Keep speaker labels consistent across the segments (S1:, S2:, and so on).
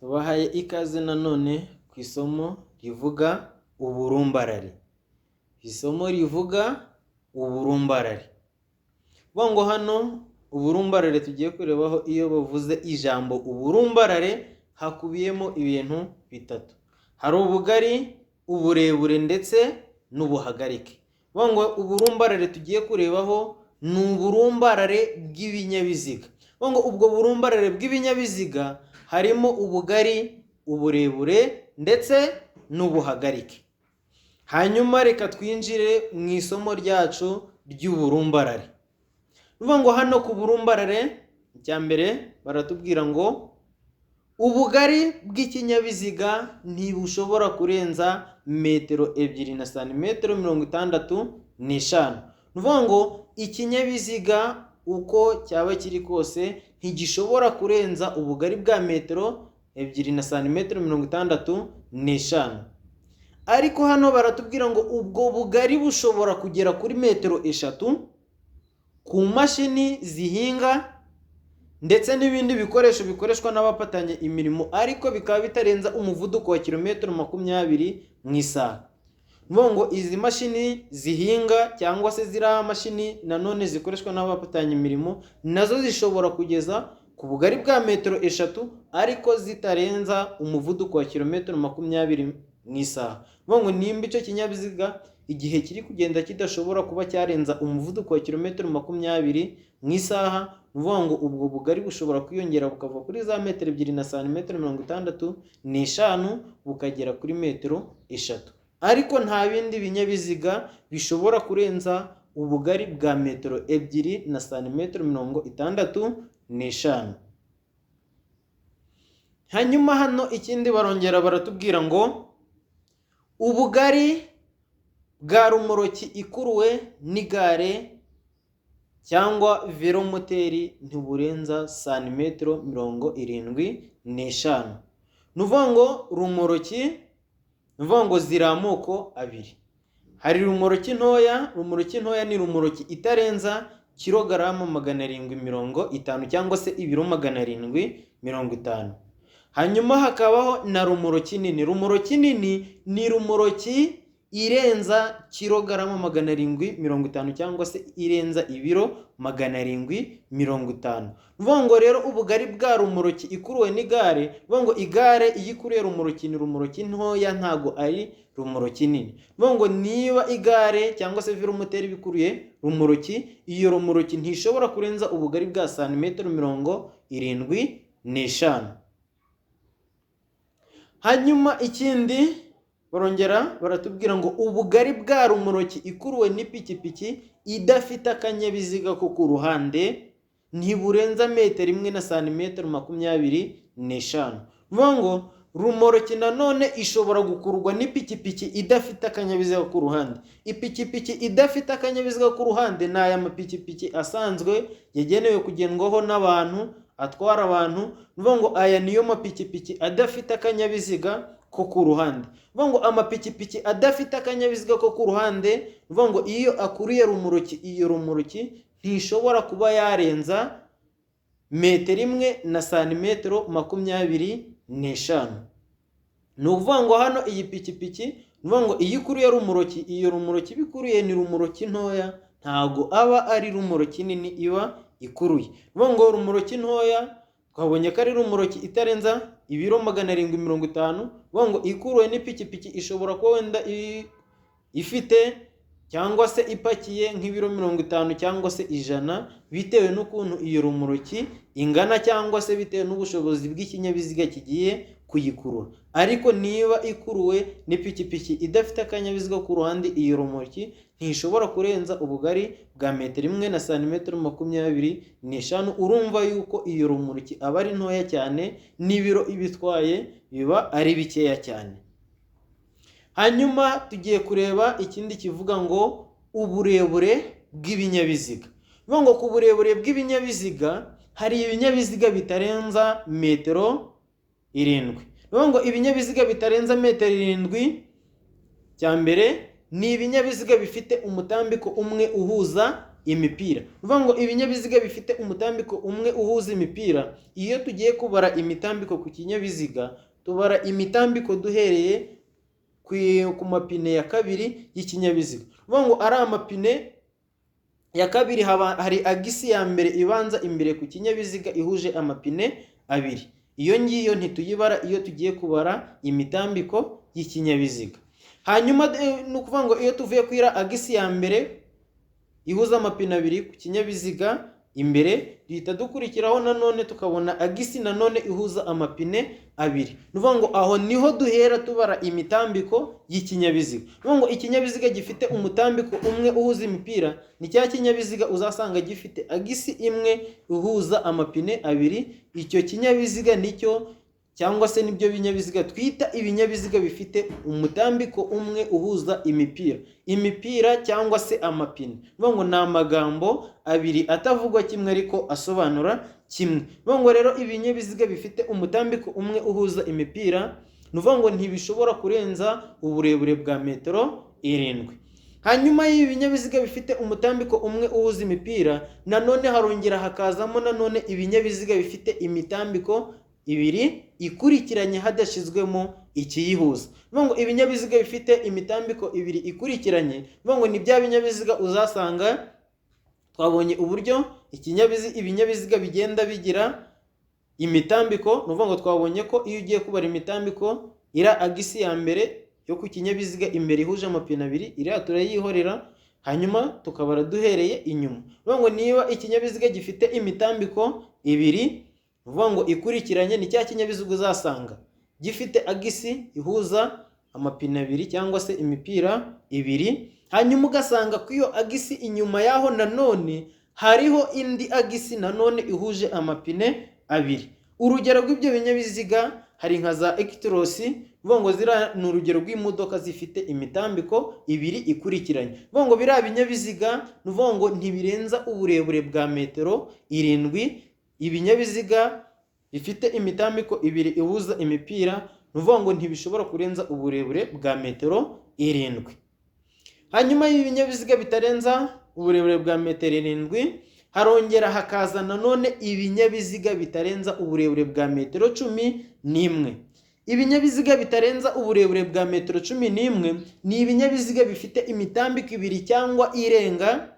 S1: Tubahaye ikaze nanone ku isomo rivuga uburumbarare. Isomo rivuga uburumbarare. Ngo hano uburumbarare tugiye kurebaho iyo bavuze ijambo uburumbarare hakubiyemo ibintu bitatu. Hari ubugari, uburebure ndetse n'ubuhagarike. Ngo uburumbarare tugiye kurebaho ni uburumbarare bw'ibinyabiziga. Ngo ubwo burumbarare bw'ibinyabiziga harimo ubugari, uburebure ndetse n'ubuhagarike. Hanyuma reka twinjire mu isomo ryacu ry'uburumbarare. Ngo hano ku burumbarare icya mbere baratubwira ngo ubugari bw'ikinyabiziga ntibushobora kurenza metero 2 na santimetero 65. Ngo ikinyabiziga uko cyaba kiri kose ntigishobora kurenza ubugari bwa metero 2 na santimetero 65. Ariko hano baratubwira ngo ubwo bugari bushobora kugera kuri metero 3 ku mashini zihinga ndetse n'ibindi bikoresho bikoreshwa n'abafatanya imirimo, ariko bikaba bitarenza umuvuduko wa kilometero 20 mu isaha. Ngo izi mashini zihinga cyangwa se ziriya mashini nanone zikoreshwa n'abafatanya imirimo nazo zishobora kugeza ku bugari bwa metero 3 ariko zitarenza umuvuduko wa kilometero 20 mu isaha. Ngo nimba icyo kinyabiziga igihe kiri kugenda kidashobora kuba cyarenza umuvuduko wa kilometero 20 mu isaha, ngo ubwo bugari bushobora kwiyongera bukava kuri za metero 2 na santimetero 65 bukagera kuri metero 3. Ariko nta bindi binyabiziga bishobora kurenza ubugari bwa metero 2 na santimetero 65. Hanyuma hano ikindi barongera baratubwira ngo ubugari bwa rumoroki ikuruwe n'igare cyangwa velomoteri ntiburenza santimetero 75. Ngo rumoroki ngo ziri amoko abiri. Hari rumoroki ntoya. Rumoroki ntoya ni rumoroki itarenza kilograma 750 cyangwa se ibiro 750. Hanyuma hakabaho na rumoroki nini. Rumoroki nini ni rumoroki irenza kilograma 750 cyangwa se irenza ibiro 750. Ngo rero ubugari bwa rumoroki ikuruwe n'igare, ngo igare iyo ikuriye rumoroki ni rumoroki ntoya, ntago ari rumoroki nini. Ngo niba igare cyangwa se velomoteri bikuruye rumoroki, iyo rumoroki ntishobora kurenza ubugari bwa santimetero 75. Hanyuma ikindi barongera baratubwira ngo ubugari bwa rumoroki ikuruwe n'ipikipiki idafite akanyabiziga ko ku ruhande ntiburenza metero 1 na santimetero 25. Ngo rumoroki nanone ishobora gukururwa n'ipikipiki idafite akanyabiziga ku ruhande. Ipikipiki idafite akanyabiziga ku ruhande ni aya mapikipiki asanzwe yagenewe kugendwaho n'abantu, atwara abantu. Ngo aya niyo mapikipiki adafite akanyabiziga ko ku ruhande. Ngo amapikipiki adafite akanyabiziga ko ku ruhande, ngo iyo akuriye rumoroki, iyo rumoroki ntishobora kuba yarenza metero 1 na santimetero 25. Ni ukuvuga ngo hano iyi pikipiki, ngo iyo ikuriye rumoroki, iyo rumoroki bikuriye ni rumoroki ntoya, ntago aba ari rumoroki nini iba ikuruye. Ngo rumoroki ntoya twabonye ko ari rumoroki itarenza ibiro 750. Ngo ikuruwe n'ipikipiki ishobora kuba wenda ifite cyangwa se ipakiye nk'ibiro 50 cyangwa se 100 bitewe n'ukuntu iyo rumoroki ingana cyangwa se bitewe n'ubushobozi bw'ikinyabiziga kigiye kuyikurura. Ariko niba ikuruwe n'ipikipiki idafite akanyabiziga ku ruhande, iyo rumoroki ntishobora kurenza ubugari bwa metero 1 na santimetero 25. Urumva yuko iyo rumoroki aba ari ntoya cyane, n'ibiro ibitwaye biba ari bikeya cyane. Hanyuma tugiye kureba ikindi kivuga ngo uburebure bw'ibinyabiziga. Ngo ku burebure bw'ibinyabiziga hari ibinyabiziga bitarenza metero 7. Ngo ibinyabiziga bitarenza metero 7 cya mbere ni ibinyabiziga bifite umutambiko umwe uhuza imipira. Nuvuga ngo ibinyabiziga bifite umutambiko umwe uhuza imipira, iyo tugiye kubara imitambiko ku kinyabiziga tubara imitambiko duhereye ku mapine ya kabiri y'ikinyabiziga. Nuvuga ngo ari amapine ya kabiri hari agisi ya mbere ibanza imbere ku kinyabiziga ihuje amapine abiri. Iyo ngiyo ntituyibara iyo tugiye kubara imitambiko y'ikinyabiziga. Hanyuma ni ukuvuga ngo iyo tuvuye kuri agisi ya mbere ihuza amapine abiri ku kinyabiziga imbere, duhita dukurikiraho nanone tukabona agisi nanone ihuza amapine abiri. Nuvuga ngo aho niho duhera tubara imitambiko y'ikinyabiziga. Nuvuga ngo ikinyabiziga gifite umutambiko umwe uhuza imipira ni cya kinyabiziga uzasanga gifite agisi imwe ihuza amapine abiri. Icyo kinyabiziga nicyo cyangwa se nibyo binyabiziga twita ibinyabiziga bifite umutambiko umwe uhuza imipira cyangwa se amapine. Nuvuga ngo ni amagambo abiri atavugwa kimwe ariko asobanura kimwe. Nuvuga ngo rero ibinyabiziga bifite umutambiko umwe uhuza imipira, nuvuga ngo ntibishobora kurenza uburebure bwa metero 7. Hanyuma y'ibi binyabiziga bifite umutambiko umwe uhuza imipira, nanone harongera hakazamo nanone ibinyabiziga bifite imitambiko ibiri ikurikiranye hadashizwemo ikiyihuza. Nuvuga ngo ibinyabiziga bifite imitambiko ibiri ikurikiranye, nuvuga ngo ni bya binyabiziga uzasanga twabonye uburyo ibinyabiziga bigenda bigira imitambiko. Nuvuga ngo twabonye ko iyo ugiye kubara imitambiko ira agisi ya mbere yo ku kinyabiziga imbere ihuje amapine abiri, iriya turayihorera, hanyuma tukabara duhereye inyuma. Nuvuga ngo niba ikinyabiziga gifite imitambiko ibiri nuvuga ngo ikurikiranye, ni cya kinyabiziga uzasanga gifite agisi ihuza amapine abiri cyangwa se imipira ibiri. Hanyuma ugasanga ku iyo agisi inyuma yaho nanone hariho indi agisi nanone ihuje amapine abiri. Urugero rw'ibyo binyabiziga hari nka za ekitorosi, nuvuga ngo zira ni urugero rw'imodoka zifite imitambiko ibiri ikurikiranye. Nuvuga ngo biriya binyabiziga nuvuga ngo ntibirenza uburebure bwa metero 7. Ibinyabiziga bifite imitambiko ibiri ihuza imipira, nuvuga ngo ntibishobora kurenza uburebure bwa metero 7. Hanyuma y'ibinyabiziga bitarenza uburebure bwa metero 7 harongera hakaza nanone ibinyabiziga bitarenza uburebure bwa metero 11. Ibinyabiziga bitarenza uburebure bwa metero 11 ni ibinyabiziga bifite imitambiko ibiri cyangwa irenga,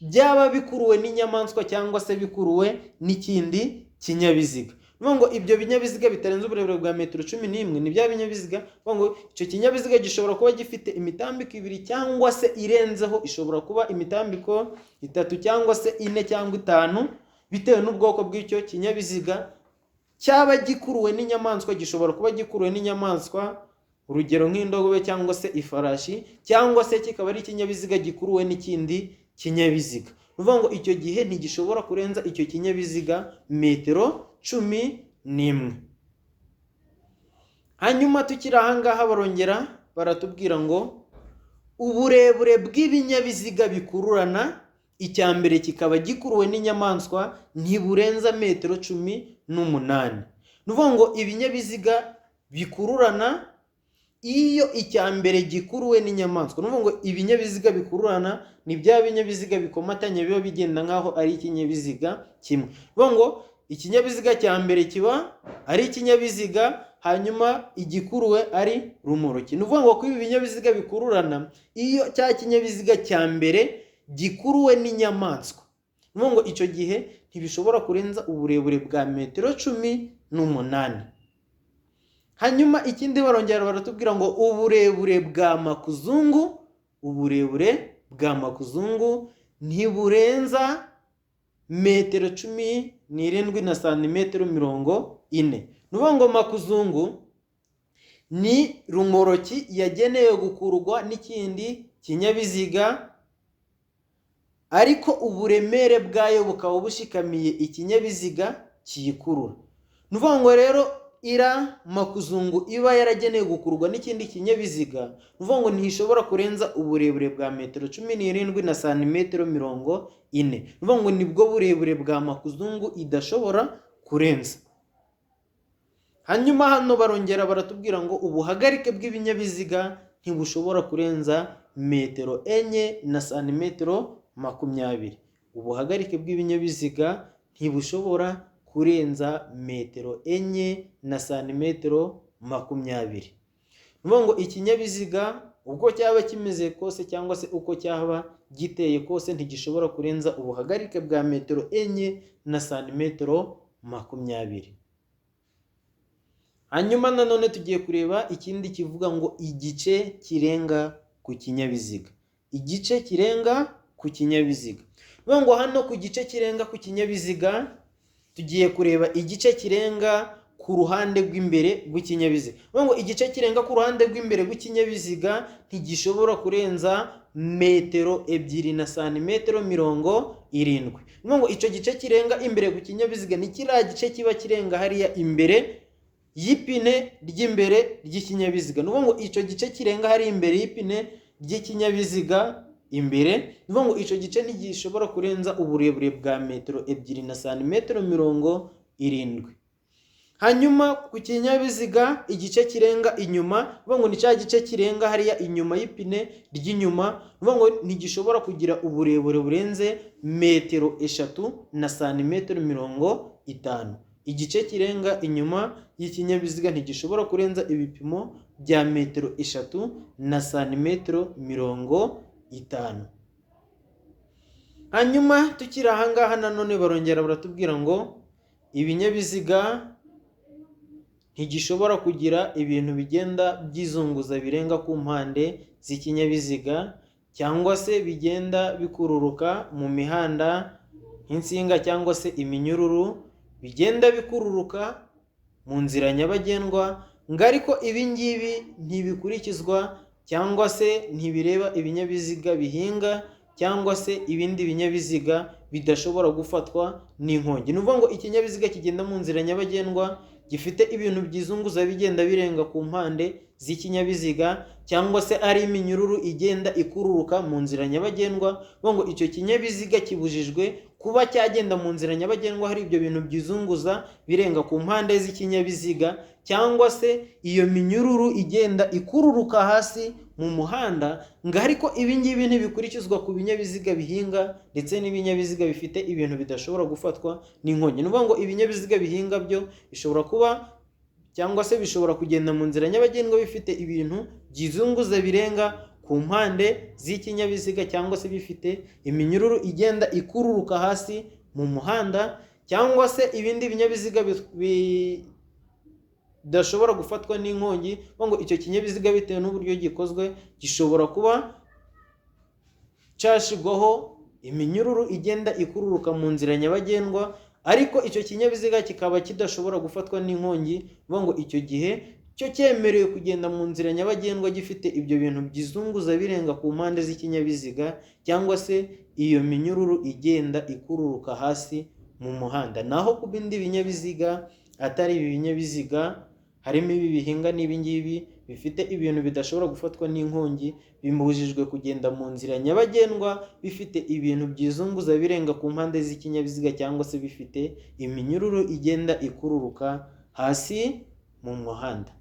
S1: byaba bikuruwe n'inyamaswa cyangwa se bikuruwe n'ikindi kinyabiziga. Nuvuga ngo ibyo binyabiziga bitarenze uburebure bwa metero 11 ni bya binyabiziga, nuvuga ngo icyo kinyabiziga gishobora kuba gifite imitambiko ibiri cyangwa se irenzeho, ishobora kuba imitambiko 3 cyangwa se 4 cyangwa 5 bitewe n'ubwoko bw'icyo kinyabiziga. Cyaba gikuruwe n'inyamaswa, gishobora kuba gikuruwe n'inyamaswa, urugero nk'indogobe cyangwa se ifarashi, cyangwa se kikaba ari ikinyabiziga gikuruwe n'ikindi kinyabiziga. Nuvuga ngo icyo gihe ntigishobora kurenza icyo kinyabiziga metero 11. Hanyuma tukiri ahangaha barongera baratubwira ngo uburebure bw'ibinyabiziga bikururana, icya mbere kikaba gikuruwe n'inyamaswa, ntiburenza metero 18. Nuvuga ngo ibinyabiziga bikururana iyo icya mbere gikuruwe n'inyamaswa, nuvuga ngo ibinyabiziga bikururana ni bya binyabiziga bikomatanye biba bigenda nkaho ari ikinyabiziga kimwe. Nuvuga ngo ikinyabiziga cya mbere kiba ari ikinyabiziga, hanyuma igikuruwe ari rumoroki. Nuvuga ngo kuri ibi binyabiziga bikururana iyo cya kinyabiziga cya mbere gikuruwe n'inyamaswa, nuvuga ngo icyo gihe ntibishobora kurenza uburebure bwa metero 18. Hanyuma ikindi barongera baratubwira ngo uburebure bwa makuzungu ntiburenza metero 17 na santimetero 40. Nuvuga ngo makuzungu ni rumoroki yagenewe gukururwa n'ikindi kinyabiziga, ariko uburemere bwayo bukaba bushikamiye ikinyabiziga kiyikurura. Nuvuga ngo rero ira makuzungu iba yaragenewe gukururwa n'ikindi kinyabiziga, nuvuga ngo ntishobora kurenza uburebure bwa metero 17 na santimetero 40. Nuvuga ngo nibwo burebure bwa makuzungu idashobora kurenza. Hanyuma hano barongera baratubwira ngo ubuhagarike bw'ibinyabiziga ntibushobora kurenza metero 4 na santimetero 20. Ubuhagarike bw'ibinyabiziga ntibushobora kurenza metero 4 na santimetero 20. Nuvuga ngo ikinyabiziga uko cyaba kimeze kose cyangwa se uko cyaba giteye kose ntigishobora kurenza ubuhagarike bwa metero 4 na santimetero 20. Hanyuma nanone tugiye kureba ikindi kivuga ngo igice kirenga ku kinyabiziga. Igice kirenga ku kinyabiziga. Nuvuga ngo hano ku gice kirenga ku kinyabiziga tugiye kureba igice kirenga ku ruhande rw'imbere rw'ikinyabiziga. Nuvuga ngo igice kirenga ku ruhande rw'imbere rw'ikinyabiziga ntigishobora kurenza metero 2 na santimetero 70. Nuvuga ngo icyo gice kirenga imbere ku kinyabiziga ni kiriya gice kiba kirenga hariya imbere y'ipine ry'imbere ry'ikinyabiziga. Nuvuga ngo icyo gice kirenga hari imbere y'ipine ry'ikinyabiziga imbere, nuvuga ngo icyo gice ntigishobora kurenza uburebure bwa metero 2 na santimetero 70. Hanyuma ku kinyabiziga igice kirenga inyuma, nuvuga ngo ni cya gice kirenga hariya inyuma y'ipine ry'inyuma, nuvuga ngo ntigishobora kugira uburebure burenze metero 3 na santimetero 50. Igice kirenga inyuma y'ikinyabiziga ntigishobora kurenza ibipimo bya metero 3 na santimetero 50. Hanyuma tukiri ahangaha nanone barongera baratubwira ngo ibinyabiziga ntigishobora kugira ibintu bigenda byizunguza birenga ku mpande z'ikinyabiziga cyangwa se bigenda bikururuka mu mihanda nk'insinga cyangwa se iminyururu, bigenda bikururuka mu nzira nyabagendwa, ngo ariko ibi ngibi ntibikurikizwa cyangwa se ntibireba ibinyabiziga bihinga cyangwa se ibindi binyabiziga bidashobora gufatwa n'inkongi. Ni ukuvuga ngo ikinyabiziga kigenda mu nzira nyabagendwa gifite ibintu byizunguza bigenda birenga ku mpande z'ikinyabiziga cyangwa se ari iminyururu igenda ikururuka mu nzira nyabagendwa, ngo icyo kinyabiziga kibujijwe kuba cyagenda mu nzira nyabagendwa hari ibyo bintu byizunguza birenga ku mpande z'ikinyabiziga cyangwa se iyo minyururu igenda ikururuka hasi mu muhanda, ngo ariko ibi ngibi ntibikurikizwa ku binyabiziga bihinga ndetse n'ibinyabiziga bifite ibintu bidashobora gufatwa n'inkongi. Ni ukuvuga ngo ibinyabiziga bihinga byo bishobora kuba cyangwa se bishobora kugenda mu nzira nyabagendwa bifite ibintu byizunguza birenga ku mpande z'ikinyabiziga cyangwa se bifite iminyururu igenda ikururuka hasi mu muhanda, cyangwa se ibindi binyabiziga bidashobora gufatwa n'inkongi, ngo icyo kinyabiziga bitewe n'uburyo gikozwe gishobora kuba cyashigwaho iminyururu igenda ikururuka mu nzira nyabagendwa, ariko icyo kinyabiziga kikaba kidashobora gufatwa n'inkongi, ngo icyo gihe cyo cyemerewe kugenda mu nzira nyabagendwa gifite ibyo bintu byizunguza birenga ku mpande z'ikinyabiziga cyangwa se iyo minyururu igenda ikururuka hasi mu muhanda. Naho ku bindi binyabiziga atari ibi binyabiziga harimo ibi bihinga n'ibi ngibi bifite ibintu bidashobora gufatwa n'inkongi, bimubujijwe kugenda mu nzira nyabagendwa bifite ibintu byizunguza birenga ku mpande z'ikinyabiziga cyangwa se bifite iminyururu igenda ikururuka hasi mu muhanda.